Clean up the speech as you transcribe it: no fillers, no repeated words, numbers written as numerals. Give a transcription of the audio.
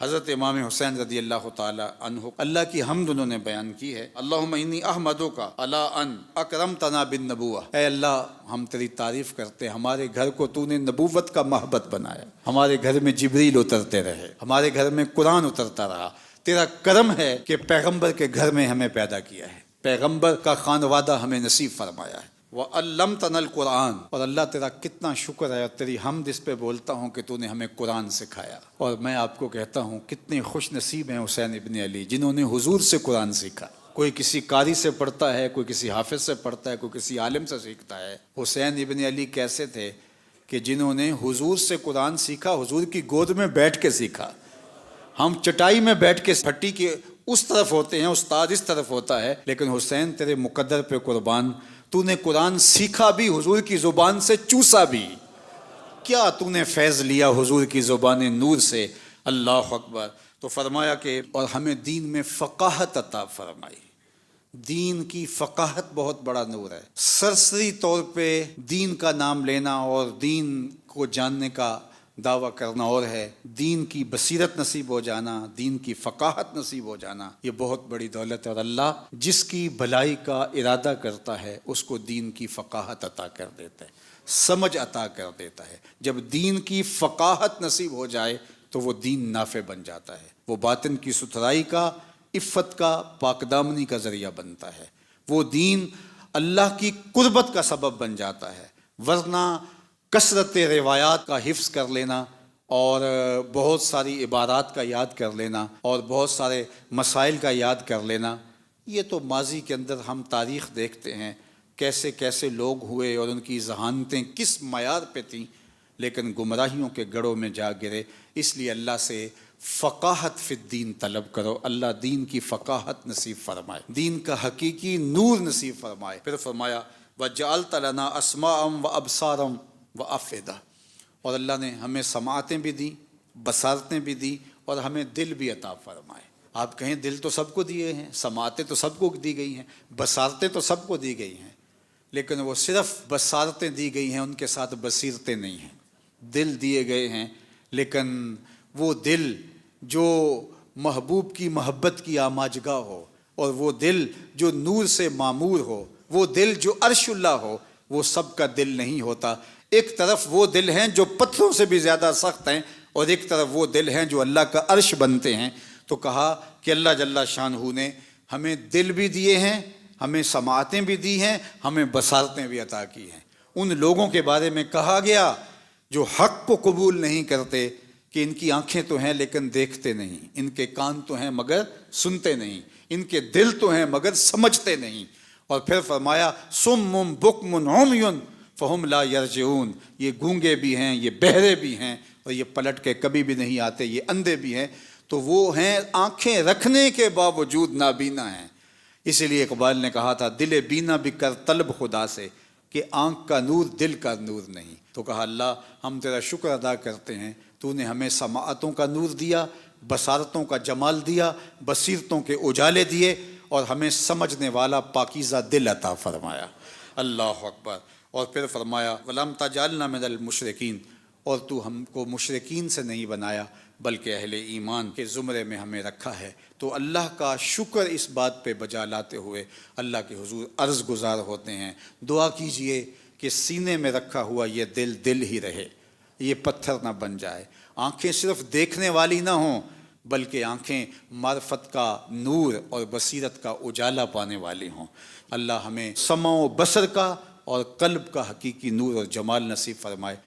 حضرت امام حسین رضی اللہ تعالی عنہ اللہ کی حمد انہوں نے بیان کی ہے، اللہم انی احمدک علی ان اکرمتنا بالنبوہ، اے اللہ ہم تیری تعریف کرتے، ہمارے گھر کو تو نے نبوت کا محبت بنایا، ہمارے گھر میں جبریل اترتے رہے، ہمارے گھر میں قرآن اترتا رہا، تیرا کرم ہے کہ پیغمبر کے گھر میں ہمیں پیدا کیا ہے، پیغمبر کا خانوادہ ہمیں نصیب فرمایا ہے، وَعَلَّمْتَنَا الْقُرْآنَ، اور اللہ تیرا کتنا شکر ہے اور تیری حمد اس پہ بولتا ہوں کہ تو نے ہمیں قرآن سکھایا۔ اور میں آپ کو کہتا ہوں کتنے خوش نصیب ہیں حسین ابن علی جنہوں نے حضور سے قرآن سیکھا۔ کوئی کسی قاری سے پڑھتا ہے، کوئی کسی حافظ سے پڑھتا ہے، کوئی کسی عالم سے سیکھتا ہے۔ حسین ابن علی کیسے تھے کہ جنہوں نے حضور سے قرآن سیکھا، حضور کی گود میں بیٹھ کے سیکھا۔ ہم چٹائی میں بیٹھ کے پھٹی کے اس طرف ہوتے ہیں، استاد اس طرف ہوتا ہے، لیکن حسین تیرے مقدر پہ قربان، تو نے قرآن سیکھا بھی، حضور کی زبان سے چوسا بھی۔ کیا تو نے فیض لیا حضور کی زبان نور سے، اللہ اکبر۔ تو فرمایا کہ اور ہمیں دین میں فقاہت عطا فرمائی۔ دین کی فقاہت بہت بڑا نور ہے۔ سرسری طور پہ دین کا نام لینا اور دین کو جاننے کا دعویٰ کرنا اور ہے، دین کی بصیرت نصیب ہو جانا، دین کی فقاہت نصیب ہو جانا، یہ بہت بڑی دولت ہے، اور اللہ جس کی بھلائی کا ارادہ کرتا ہے اس کو دین کی فقاہت عطا کر دیتا ہے، سمجھ عطا کر دیتا ہے۔ جب دین کی فقاہت نصیب ہو جائے تو وہ دین نافع بن جاتا ہے، وہ باطن کی ستھرائی کا، عفت کا، پاک دامنی کا ذریعہ بنتا ہے، وہ دین اللہ کی قربت کا سبب بن جاتا ہے۔ ورنہ کثرت روایات کا حفظ کر لینا اور بہت ساری عبارات کا یاد کر لینا اور بہت سارے مسائل کا یاد کر لینا، یہ تو ماضی کے اندر ہم تاریخ دیکھتے ہیں کیسے کیسے لوگ ہوئے اور ان کی ذہانتیں کس معیار پہ تھیں، لیکن گمراہیوں کے گڑھوں میں جا گرے۔ اس لیے اللہ سے فقاہت فی الدین طلب کرو، اللہ دین کی فقاہت نصیب فرمائے، دین کا حقیقی نور نصیب فرمائے۔ پھر فرمایا وَجَعَلْتَ لَنَا أَسْمَاعًا وَأَبْصَارًا وَأَفْئِدَةً، اور اللہ نے ہمیں سماعتیں بھی دیں، بصارتیں بھی دی، اور ہمیں دل بھی عطا فرمائے۔ آپ کہیں دل تو سب کو دیے ہیں، سماعتیں تو سب کو دی گئی ہیں، بصارتیں تو سب کو دی گئی ہیں، لیکن وہ صرف بصارتیں دی گئی ہیں، ان کے ساتھ بصیرتیں نہیں ہیں۔ دل دیے گئے ہیں، لیکن وہ دل جو محبوب کی محبت کی آماجگاہ ہو، اور وہ دل جو نور سے معمور ہو، وہ دل جو عرش اللہ ہو، وہ سب کا دل نہیں ہوتا۔ ایک طرف وہ دل ہیں جو پتھروں سے بھی زیادہ سخت ہیں، اور ایک طرف وہ دل ہیں جو اللہ کا عرش بنتے ہیں۔ تو کہا کہ اللہ جل شانہ نے ہمیں دل بھی دیے ہیں، ہمیں سماعتیں بھی دی ہیں، ہمیں بصارتیں بھی عطا کی ہیں۔ ان لوگوں کے بارے میں کہا گیا جو حق کو قبول نہیں کرتے کہ ان کی آنکھیں تو ہیں لیکن دیکھتے نہیں، ان کے کان تو ہیں مگر سنتے نہیں، ان کے دل تو ہیں مگر سمجھتے نہیں۔ اور پھر فرمایا صم بکم عمی فہم لا یرجعون، یہ گونگے بھی ہیں، یہ بہرے بھی ہیں، اور یہ پلٹ کے کبھی بھی نہیں آتے، یہ اندھے بھی ہیں۔ تو وہ ہیں آنکھیں رکھنے کے باوجود نابینا ہیں۔ اسی لیے اقبال نے کہا تھا دل بینا بھی کر طلب خدا سے، کہ آنکھ کا نور دل کا نور نہیں۔ تو کہا اللہ ہم تیرا شکر ادا کرتے ہیں، تو نے ہمیں سماعتوں کا نور دیا، بصارتوں کا جمال دیا، بصیرتوں کے اجالے دیے، اور ہمیں سمجھنے والا پاکیزہ دل عطا فرمایا۔ اللہ اکبر۔ اور پھر فرمایا وَلَمْ تَجْعَلْنَا مِنَ الْمُشْرِكِينَ، اور تو ہم کو مشرکین سے نہیں بنایا بلکہ اہل ایمان کے زمرے میں ہمیں رکھا ہے۔ تو اللہ کا شکر اس بات پہ بجا لاتے ہوئے اللہ کے حضور عرض گزار ہوتے ہیں، دعا کیجئے کہ سینے میں رکھا ہوا یہ دل دل ہی رہے، یہ پتھر نہ بن جائے، آنکھیں صرف دیکھنے والی نہ ہوں بلکہ آنکھیں معرفت کا نور اور بصیرت کا اجالا پانے والی ہوں۔ اللہ ہمیں سمع و بصر کا اور قلب کا حقیقی نور اور جمال نصیب فرمائے۔